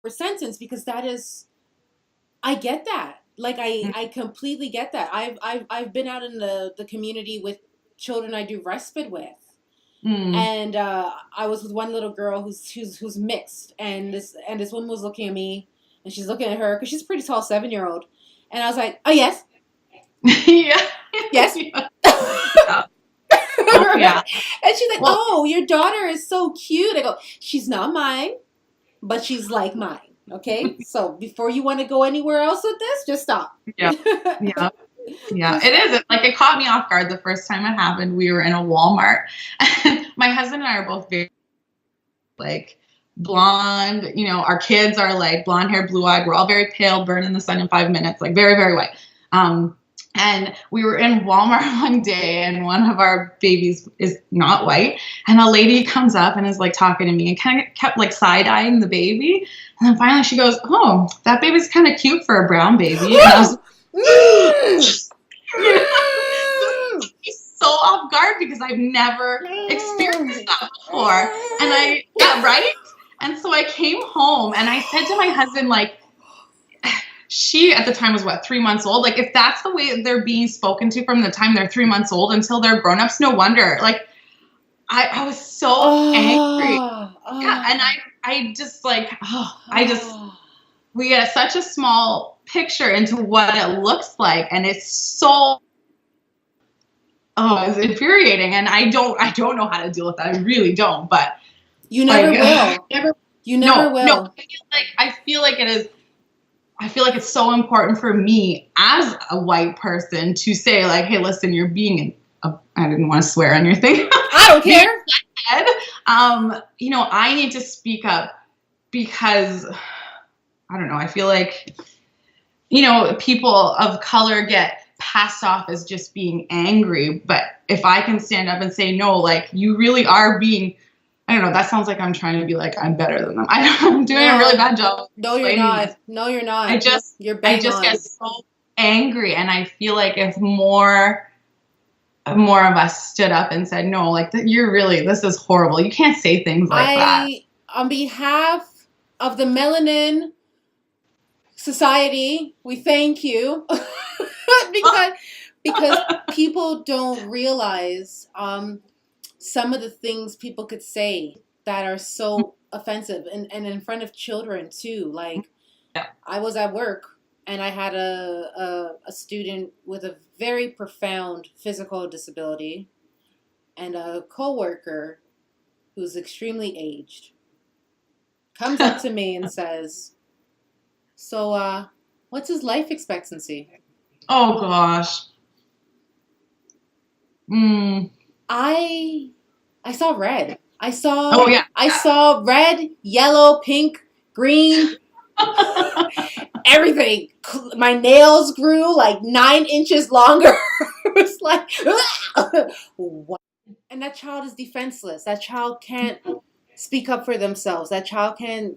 sentence, because that is, I get that. Like I completely get that. I've been out in the community with children I do respite with. Mm. And I was with one little girl who's mixed, and this woman was looking at me, and she's looking at her because she's a pretty tall 7-year old, and I was like, oh yes, Yeah. yes, Yeah. right? Yeah. Oh yeah. And she's like, Well, oh, your daughter is so cute. I go, she's not mine, but she's like mine. Okay, so before you want to go anywhere else with this, just stop. yeah. Yeah. Yeah, Just it stop. is. Like it caught me off guard the first time it happened. We were in a Walmart. And my husband and I are both very like blonde. You know, our kids are like blonde hair, blue eyed. We're all very pale, burn in the sun in 5 minutes, like very, very white. Um, and we were in Walmart one day, and one of our babies is not white. And a lady comes up and is like talking to me and kind of kept like side eyeing the baby. And then finally she goes, "Oh, that baby's kind of cute for a brown baby." And I was Mm, yeah. mm, He's so off guard because I've never experienced mm, that before. And yeah, right? And so I came home and I said to my husband, like, she at the time was what, 3 months old? Like, if that's the way they're being spoken to from the time they're 3 months old until they're grown ups, no wonder. Like, I was so angry. oh, Yeah. And oh, I just like, oh. we get such a small picture into what it looks like. And it's so it's infuriating, and I don't know how to deal with that. I really don't. But You never like, will. never. You never No. will. I feel like it is. I feel like it's so important for me as a white person to say like, hey, listen, you're being I didn't want to swear on your thing. I don't Being care. a head. I need to speak up because I don't know. I feel like people of color get passed off as just being angry. But if I can stand up and say, no, like you really are being, I don't know, that sounds like I'm trying to be like, I'm better than them. I'm doing a really No, bad job of no, you're explaining this. not. No, you're not. I just, You're I bang just get on. so angry. And I feel like if more of us stood up and said, no, like this is horrible. You can't say things like that. On behalf of the Melanin Society, we thank you because because people don't realize some of the things people could say that are so offensive, and in front of children too. Like Yeah. I was at work and I had a student with a very profound physical disability and a coworker who's extremely aged comes up to me and says, "So, what's his life expectancy?" Oh gosh. Mm. I I saw red. Oh yeah. I saw red, yellow, pink, green, everything. My nails grew like 9 inches longer. It was like, what? And that child is defenseless. That child can't speak up for themselves. That child can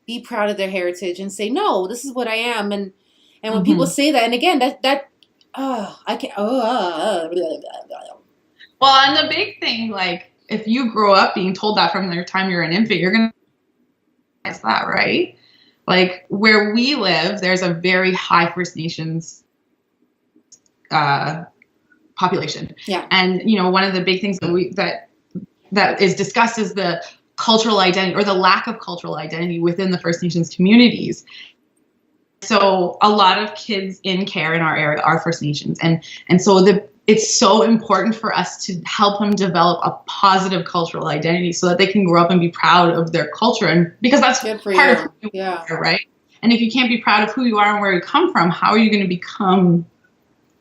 be proud of their heritage and say, "No, this is what I am." And when people Hmm. say that, and again, that I can't. Well, and the big thing, like, if you grow up being told that from the time you're an infant, you're gonna realize that, right? Like where we live, there's a very high First Nations uh, population, Yeah. and one of the big things that is discussed is the cultural identity or the lack of cultural identity within the First Nations communities. So a lot of kids in care in our area are First Nations, and so it's so important for us to help them develop a positive cultural identity so that they can grow up and be proud of their culture, and because that's Good for part of you. who you Yeah. are, right? And if you can't be proud of who you are and where you come from, how are you going to become,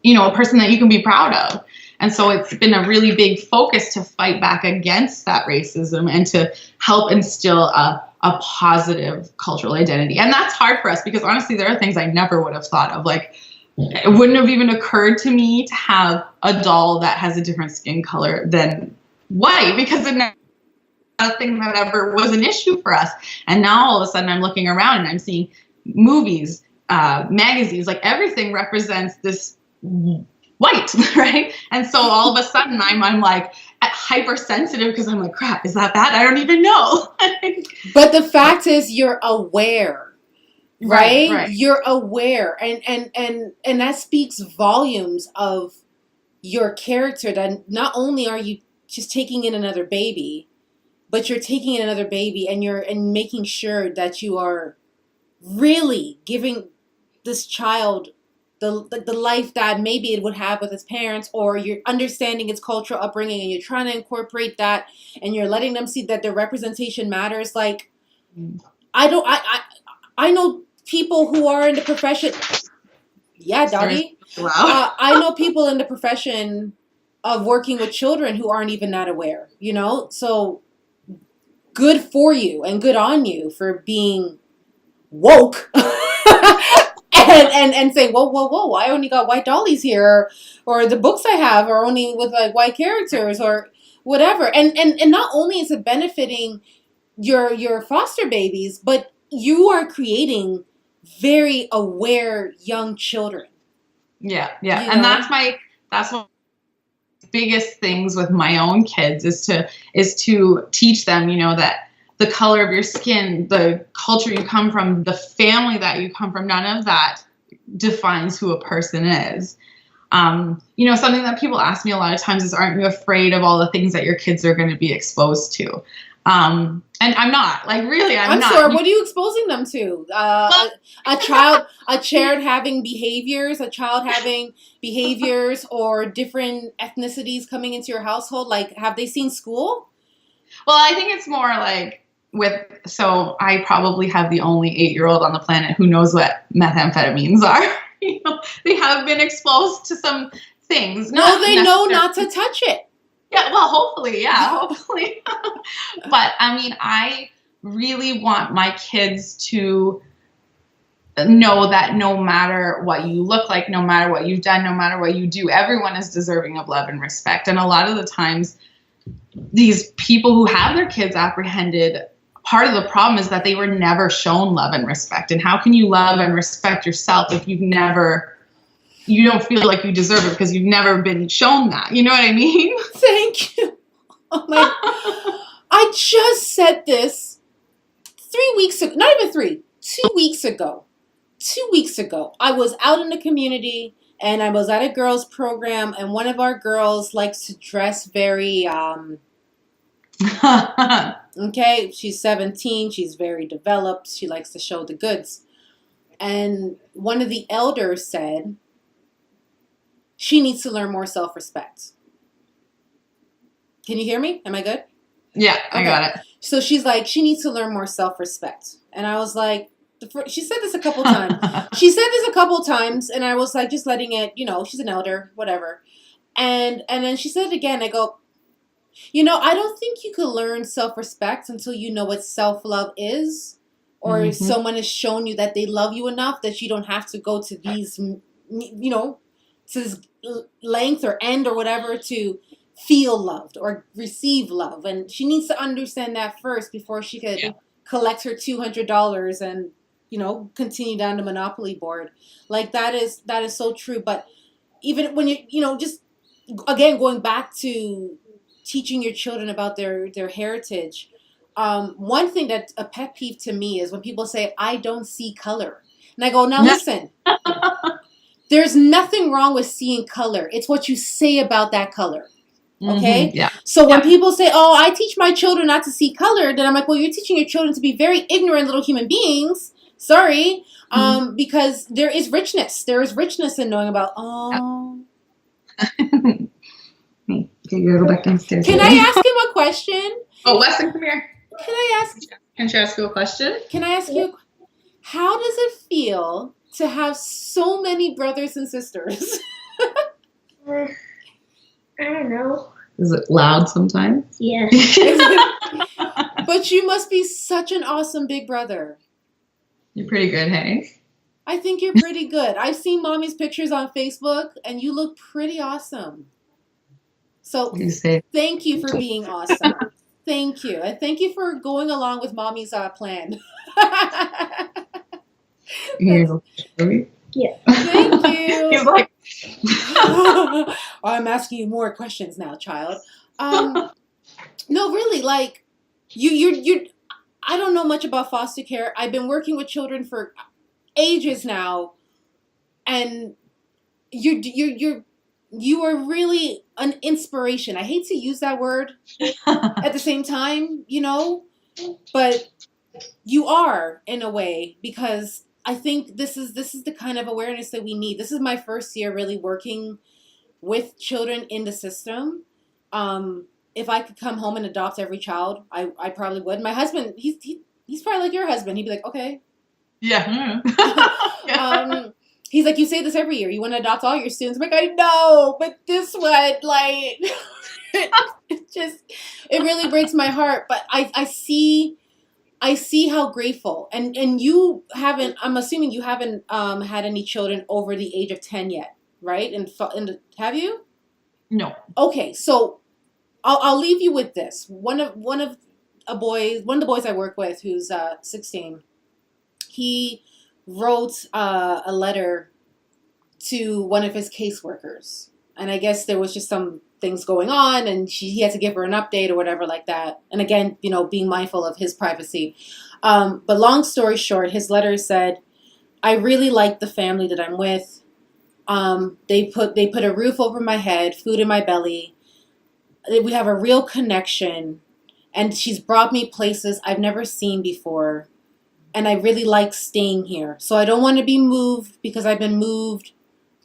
a person that you can be proud of? And so it's been a really big focus to fight back against that racism and to help instill a positive cultural identity. And that's hard for us because honestly, there are things I never would have thought of. Like, it wouldn't have even occurred to me to have a doll that has a different skin color than white because it's nothing that ever was an issue for us. And now all of a sudden I'm looking around and I'm seeing movies, magazines, like everything represents this white, right? And so all of a sudden I'm like hypersensitive because I'm like, crap, is that bad? I don't even know. But the fact is, you're aware. Right, right? right. You're aware, and that speaks volumes of your character, that not only are you just taking in another baby, but you're taking in another baby and you're and making sure that you are really giving this child the life that maybe it would have with its parents, or you're understanding its cultural upbringing and you're trying to incorporate that, and you're letting them see that their representation matters. Like, Mm. I don't I know people who are in the profession. Yeah, Sorry, doggy. wow. I know people in the profession of working with children who aren't even that aware, you know? So good for you and good on you for being woke. And saying, whoa, whoa, whoa, I only got white dollies here, or the books I have are only with like white characters or whatever. And not only is it benefiting your foster babies, but you are creating very aware young children, Yeah, yeah. you And know? that's one of the biggest things with my own kids is to teach them, that the color of your skin, the culture you come from, the family that you come from, none of that defines who a person is. Something that people ask me a lot of times is, aren't you afraid of all the things that your kids are going to be exposed to? And I'm not, like, really, I'm I'm not. sorry. What are you exposing them to? Well, A child having behaviors, or different ethnicities coming into your household. Like, have they seen school? well, I think it's more like so I probably have the only 8-year-old on the planet who knows what methamphetamines are. They have been exposed to some things. Well, Not they know necessarily. not to touch it. Yeah, well, hopefully, yeah, hopefully. But I mean, I really want my kids to know that no matter what you look like, no matter what you've done, no matter what you do, everyone is deserving of love and respect. And a lot of the times, these people who have their kids apprehended, part of the problem is that they were never shown love and respect. And how can you love and respect yourself if you don't feel like you deserve it because you've never been shown that? You know what I mean? Thank you. Oh my! I just said this 3 weeks ago. Not even three. 2 weeks ago. 2 weeks ago, I was out in the community and I was at a girls' program, and one of our girls likes to dress very okay, she's 17, she's very developed, she likes to show the goods. And one of the elders said she needs to learn more self-respect. Can you hear me? Am I good? Yeah, I got it. So she's like, she needs to learn more self-respect. And I was like, she said this a couple times. She said this a couple times, and I was like, just letting it, she's an elder, whatever. And then she said it again. I go, I don't think you could learn self-respect until you know what self-love is, or someone has shown you that they love you enough that you don't have to go to these, to this length or end or whatever to feel loved or receive love. And she needs to understand that first before she could collect her $200 and, continue down the Monopoly board. Like, that is so true. But even when just again, going back to teaching your children about their heritage, one thing that's a pet peeve to me is when people say, I don't see color. And I go, now listen, there's nothing wrong with seeing color. It's what you say about that color. Okay? Yeah. So when people say, oh, I teach my children not to see color, then I'm like, well, you're teaching your children to be very ignorant little human beings. Sorry. Because there is richness. There is richness in knowing about, Okay, you gotta go back downstairs. Can I ask him a question? Oh, Weston, come here. Can I ask you a question? Can I ask you, how does it feel to have so many brothers and sisters? I don't know. Is it loud sometimes? Yeah. But you must be such an awesome big brother. You're pretty good, hey? I think you're pretty good. I've seen Mommy's pictures on Facebook, and you look pretty awesome. So thank you for being awesome. Thank you. And thank you for going along with Mommy's plan. Yeah. Thank you. He's like, I'm asking you more questions now, child. No, really, like, you I don't know much about foster care. I've been working with children for ages now, and you are really an inspiration. I hate to use that word at the same time, but you are in a way, because I think this is the kind of awareness that we need. This is my first year really working with children in the system. If I could come home and adopt every child, I probably would. My husband, he's probably like your husband. He'd be like, okay. Yeah. um, he's like, you say this every year. You want to adopt all your students. I'm like, I know, but this one, like, it really breaks my heart. But I see how grateful, and you haven't. I'm assuming you haven't had any children over the age of 10 yet, right? And have you? No. Okay, so I'll leave you with this. One of the boys I work with, who's 16, he wrote a letter to one of his caseworkers, and I guess there was just some things going on, and he had to give her an update or whatever like that. And again, being mindful of his privacy. But long story short, his letter said, "I really like the family that I'm with. They put a roof over my head, food in my belly. We have a real connection, and she's brought me places I've never seen before, and I really like staying here. So I don't want to be moved because I've been moved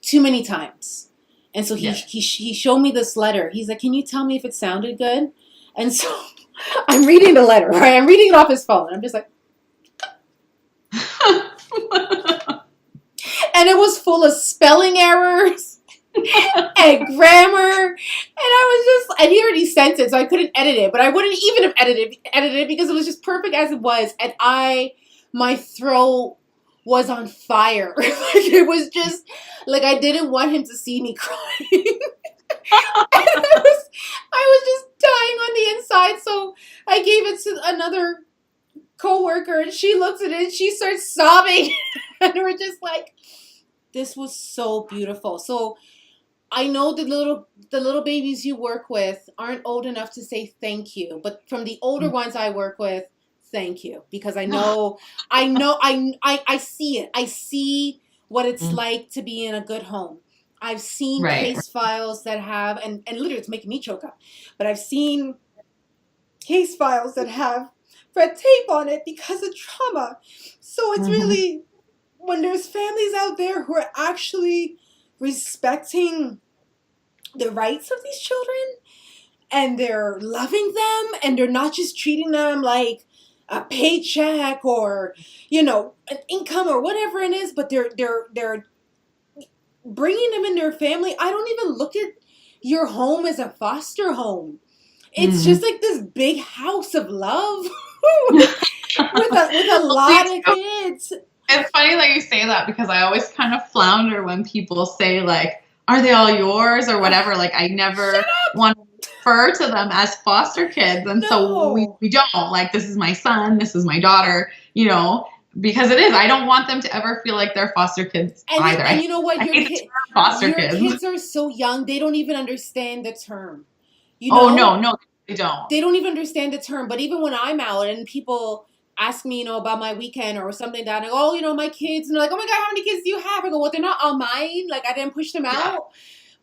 too many times." And so he showed me this letter. He's like, "Can you tell me if it sounded good?" And so I'm reading the letter, right? I'm reading it off his phone. I'm just like, and it was full of spelling errors and grammar. And and he already sent it, so I couldn't edit it, but I wouldn't even have edited it because it was just perfect as it was. And my throat was on fire. Like, it was just like, I didn't want him to see me crying. And I was just dying on the inside. So I gave it to another coworker, and she looks at it and she starts sobbing. And we're just like, this was so beautiful. So I know the little babies you work with aren't old enough to say thank you, but from the older ones I work with, thank you, because I see it. I see what it's like to be in a good home. I've seen case files that have, and literally it's making me choke up, but I've seen case files that have red tape on it because of trauma. So it's really, when there's families out there who are actually respecting the rights of these children, and they're loving them, and they're not just treating them like a paycheck or an income or whatever it is, but they're bringing them in their family. I don't even look at your home as a foster home. It's just like this big house of love with a lot of kids. It's funny that you say that, because I always kind of flounder when people say, like, are they all yours or whatever. Like, I never want to refer to them as foster kids. And so we don't. Like, this is my son, this is my daughter, because it is. I don't want them to ever feel like they're foster kids either. And you know what? Your kids are so young, they don't even understand the term. Oh, no, they don't. They don't even understand the term. But even when I'm out and people ask me, about my weekend or something, that I go, my kids, and they're like, oh my God, how many kids do you have? I go, well, they're not all mine. Like, I didn't push them out.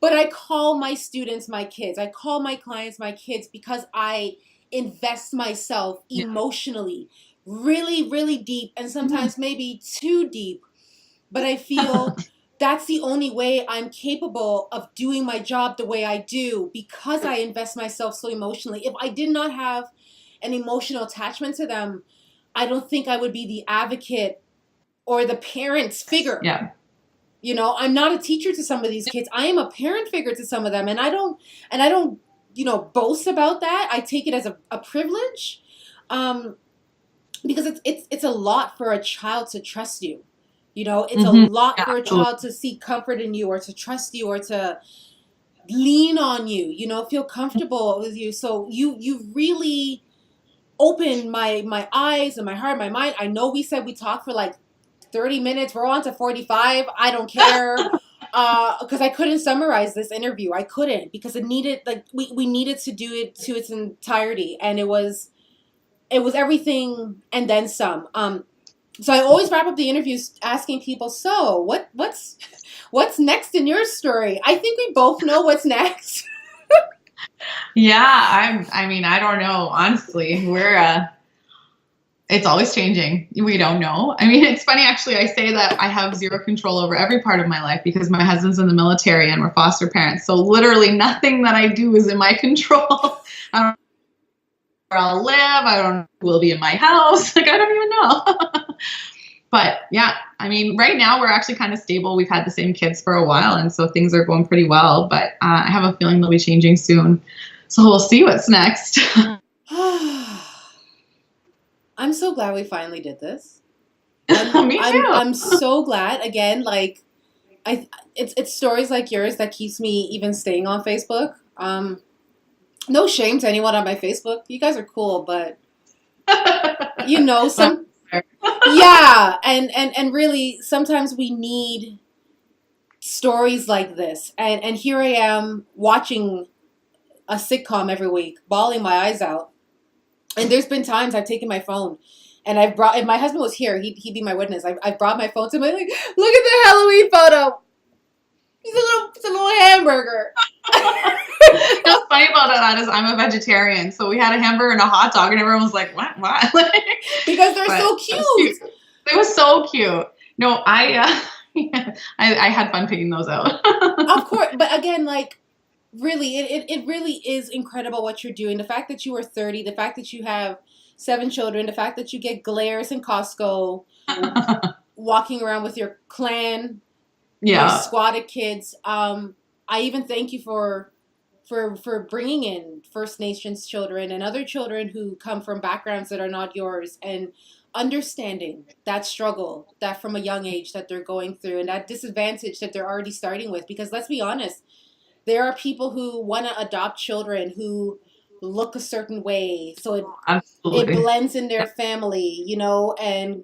But I call my students my kids. I call my clients my kids, because I invest myself emotionally really, really deep, and sometimes maybe too deep. But I feel that's the only way I'm capable of doing my job the way I do, because I invest myself so emotionally. If I did not have an emotional attachment to them, I don't think I would be the advocate or the parent's figure. Yeah. I'm not a teacher to some of these kids. I am a parent figure to some of them. And I don't, boast about that. I take it as a privilege. Because it's a lot for a child to trust you. It's a lot for a child to seek comfort in you, or to trust you, or to lean on you, feel comfortable with you. So you really opened my eyes and my heart, my mind. I know we said we talked for like 30 minutes. We're on to 45. I don't care. Because I couldn't summarize this interview. I couldn't, because it needed, like, we needed to do it to its entirety. And it was everything and then some. So I always wrap up the interviews asking people, so what's next in your story? I think we both know what's next. Yeah, I mean, I don't know. Honestly, it's always changing. We don't know. I mean, it's funny actually. I say that I have zero control over every part of my life because my husband's in the military and we're foster parents. So literally nothing that I do is in my control. I don't know where I'll live. I don't know who will be in my house. Like, I don't even know. But yeah, I mean, right now we're actually kind of stable. We've had the same kids for a while, and so things are going pretty well. But I have a feeling they'll be changing soon. So we'll see what's next. I'm so glad we finally did this. Me too. I'm so glad. Again, like it's stories like yours that keeps me even staying on Facebook. No shame to anyone on my Facebook. You guys are cool, but you know, yeah, and really sometimes we need stories like this. And here I am watching a sitcom every week, bawling my eyes out. And there's been times I've taken my phone and I've brought, if my husband was here, he'd be my witness. I've brought my phone to him, like, look at the Halloween photo. It's a little hamburger. What's funny about that is I'm a vegetarian, so we had a hamburger and a hot dog, and everyone was like, "What? Because they're so cute. It was so cute. No, I had fun picking those out. Of course, but again, like, really, it really is incredible what you're doing. The fact that you are 30, the fact that you have 7 children, the fact that you get glares in Costco, walking around with your clan. Yeah, your squatted kids. I even thank you for bringing in First Nations children and other children who come from backgrounds that are not yours, and understanding that struggle that from a young age that they're going through, and that disadvantage that they're already starting with. Because let's be honest, there are people who want to adopt children who look a certain way, so it blends in their family, you know, and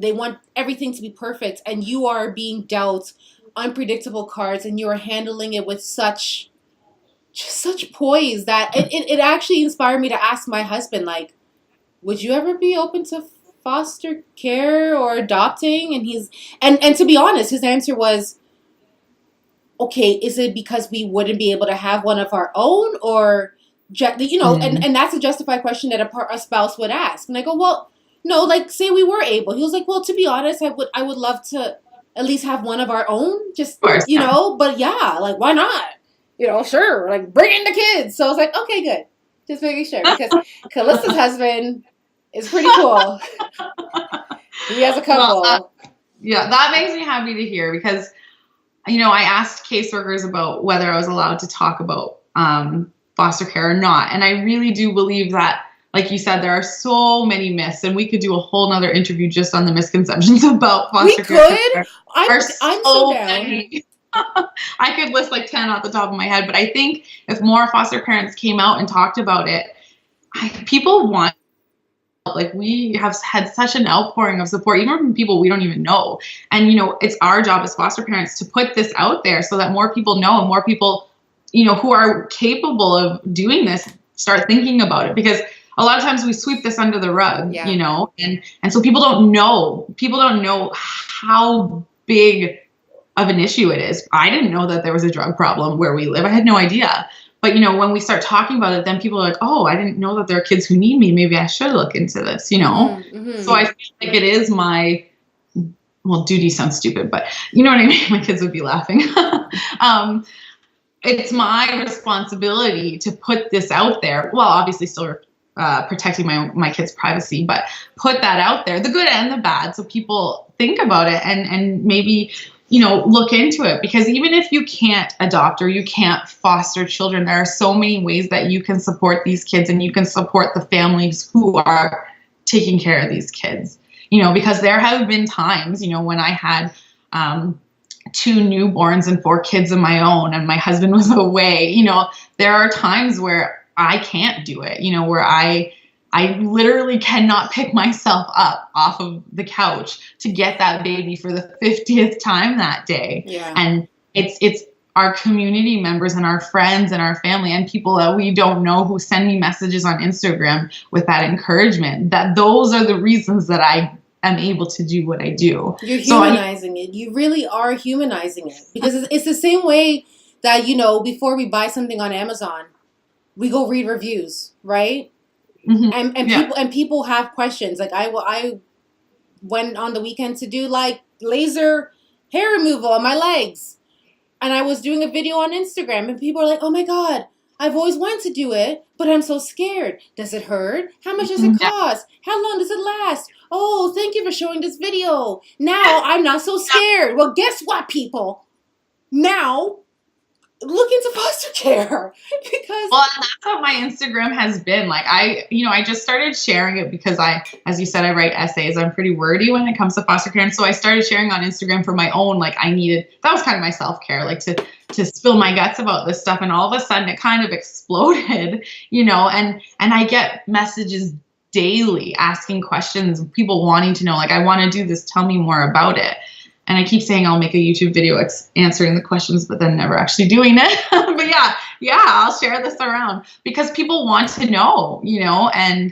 they want everything to be perfect, and you are being dealt unpredictable cards, and you are handling it with such poise that it actually inspired me to ask my husband, like, would you ever be open to foster care or adopting? And to be honest, his answer was, okay, is it because we wouldn't be able to have one of our own, or you know, and that's a justified question that a spouse would ask. And I go, well, no, like, say we were able. He was like, well, to be honest, I would love to at least have one of our own, just, you know, but yeah, like, why not? You know, sure, like, bring in the kids. So I was like, okay, good. Just making sure, because Callista's husband is pretty cool. He has a couple. Well, yeah, that makes me happy to hear, because, you know, I asked caseworkers about whether I was allowed to talk about foster care or not. And I really do believe that, like you said, there are so many myths, and we could do a whole nother interview just on the misconceptions about foster care. We could. I'm so down. I could list like 10 off the top of my head, but I think if more foster parents came out and talked about it, people want, like, we have had such an outpouring of support, even from people we don't even know. And, you know, it's our job as foster parents to put this out there so that more people know, and more people, you know, who are capable of doing this start thinking about it. Because a lot of times we sweep this under the rug, you know, and so people don't know how big of an issue it is. I didn't know that there was a drug problem where we live. I had no idea. But, you know, when we start talking about it, then people are like, oh, I didn't know that there are kids who need me. Maybe I should look into this, you know? So I feel like it is my, well, duty sounds stupid, but you know what I mean? My kids would be laughing. It's my responsibility to put this out there. Well, obviously still protecting my kids' privacy, but put that out there, the good and the bad, so people think about it and maybe, you know, look into it. Because even if you can't adopt or you can't foster children, there are so many ways that you can support these kids, and you can support the families who are taking care of these kids. You know, because there have been times, you know, when I had 2 newborns and 4 kids of my own, and my husband was away, you know, there are times where I can't do it, you know, where I literally cannot pick myself up off of the couch to get that baby for the 50th time that day. Yeah. And it's our community members and our friends and our family and people that we don't know who send me messages on Instagram with that encouragement, that those are the reasons that I am able to do what I do. You're So humanizing it. You really are humanizing it, because it's the same way that, before we buy something on Amazon, we go read reviews, right? Mhm. And Yeah. people have questions. Like I went on the weekend to do like laser hair removal on my legs, and I was doing a video on Instagram, and people are like, "Oh my God, I've always wanted to do it, but I'm so scared. Does it hurt? How much does it Yeah. cost? How long does it last? Oh, thank you for showing this video. Now I'm not so scared." Well, guess what, people? Now look into foster care because Well, and that's what my Instagram has been. Like I just started sharing it because as you said, I write essays. I'm pretty wordy when it comes to foster care. And so I started sharing on Instagram for my own, like that was kind of my self-care, like to spill my guts about this stuff. And all of a sudden it kind of exploded, and I get messages daily asking questions, people wanting to know, like, I want to do this, tell me more about it. And I keep saying I'll make a YouTube video answering the questions, but then never actually doing it. But yeah, I'll share this around because people want to know, and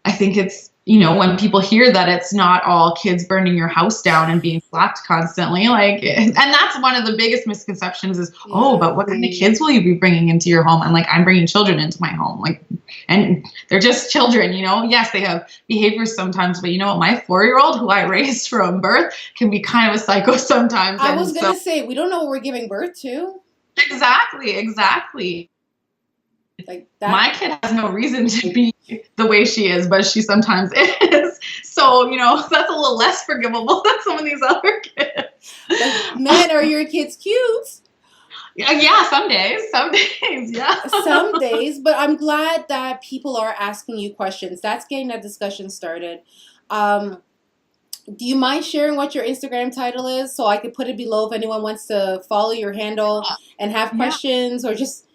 I think it's, when people hear that it's not all kids burning your house down and being slapped constantly, like, and that's one of the biggest misconceptions is, oh, but what kind of kids will you be bringing into your home? I'm like, I'm bringing children into my home, like, and they're just children, Yes, they have behaviors sometimes, but you know what? My 4-year-old, who I raised from birth, can be kind of a psycho sometimes. I was gonna say, we don't know what we're giving birth to. Exactly. Like that. My kid has no reason to be the way she is, but she sometimes is. So, that's a little less forgivable than some of these other kids. Like, man, are your kids cute? Yeah, some days, yeah. Some days, but I'm glad that people are asking you questions. That's getting that discussion started. Do you mind sharing what your Instagram title is so I could put it below if anyone wants to follow your handle and have questions or just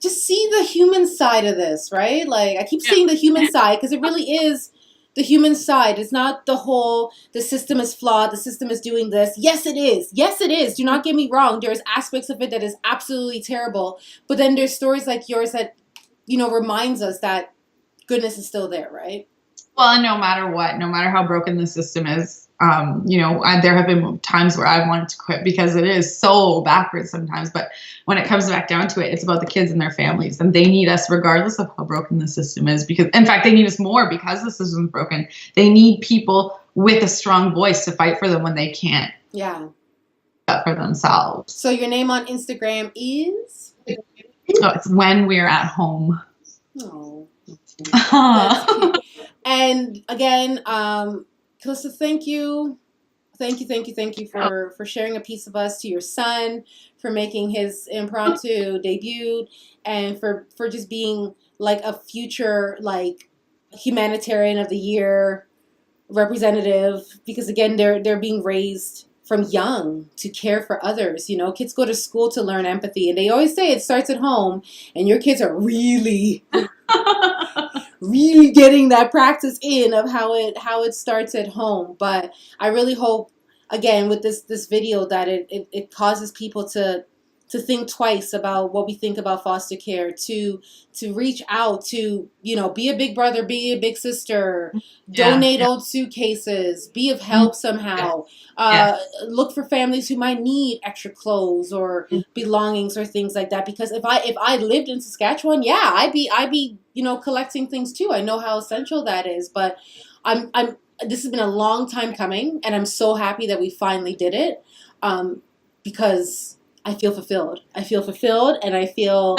see the human side of this, right? Like, I keep saying the human side because it really is the human side. It's not the system is flawed, the system is doing this. Yes, it is. Yes, it is. Do not get me wrong. There's aspects of it that is absolutely terrible. But then there's stories like yours that, reminds us that goodness is still there, right? Well, no matter what, no matter how broken the system is, there have been times where I've wanted to quit because it is so backwards sometimes. But when it comes back down to it, it's about the kids and their families, and they need us regardless of how broken the system is. Because, in fact, they need us more because the system's broken. They need people with a strong voice to fight for them when they can't. Yeah. For themselves. So your name on Instagram is? Oh, it's When We're at Home. Oh. And again, Calista, thank you for sharing a piece of us to your son, for making his impromptu debut, and for just being like a future like humanitarian of the year representative, because again they're being raised from young to care for others. Kids go to school to learn empathy, and they always say it starts at home, and your kids are really really getting that practice in of how it starts at home. But I really hope, again, with this video, that it causes people to think twice about what we think about foster care, to reach out, to be a big brother, be a big sister, donate old suitcases, be of help somehow. Look for families who might need extra clothes or belongings or things like that. Because if I lived in Saskatchewan, I'd be collecting things too. I know how essential that is. But this has been a long time coming, and I'm so happy that we finally did it, because I feel fulfilled. And I feel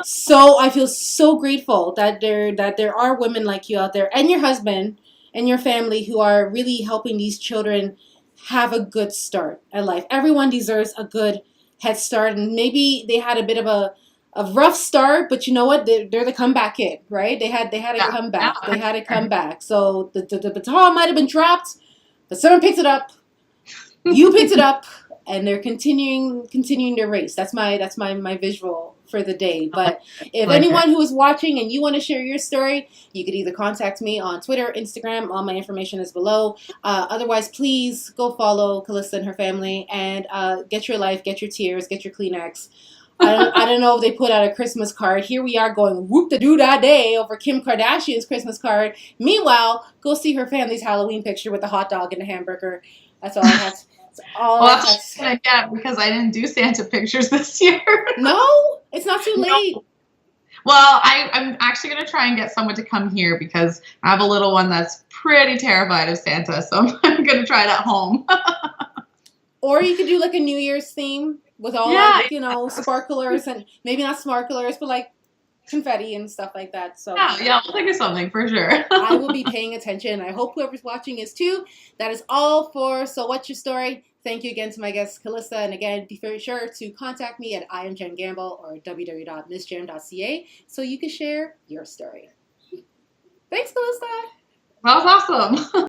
so grateful that there are women like you out there, and your husband and your family, who are really helping these children have a good start at life. Everyone deserves a good head start, and maybe they had a bit of a rough start, but you know what? They're the comeback kid, right? They had a comeback. They had a comeback. So the baton might have been dropped, but someone picked it up. You picked it up, and they're continuing their race. That's my visual for the day. But if anyone who is watching and you want to share your story, you could either contact me on Twitter, Instagram. All my information is below. Otherwise, please go follow Calista and her family, and get your life, get your tears, get your Kleenex. I don't know if they put out a Christmas card. Here we are going whoop the doo da day over Kim Kardashian's Christmas card. Meanwhile, go see her family's Halloween picture with the hot dog and the hamburger. That's all I have. That's all Well, I have. that's what I get because I didn't do Santa pictures this year. No, it's not too late. Well, I'm actually going to try and get someone to come here because I have a little one that's pretty terrified of Santa, so I'm going to try it at home. Or you could do like a New Year's theme with all like, you know, sparklers and maybe not sparklers, but like confetti and stuff like that. So Yeah, I'll think of something for sure. I will be paying attention. I hope whoever's watching is too. That is all for So What's Your Story? Thank you again to my guest, Calista. And again, be very sure to contact me at IamJenGamble or www.missjam.ca so you can share your story. Thanks, Calista. That was awesome.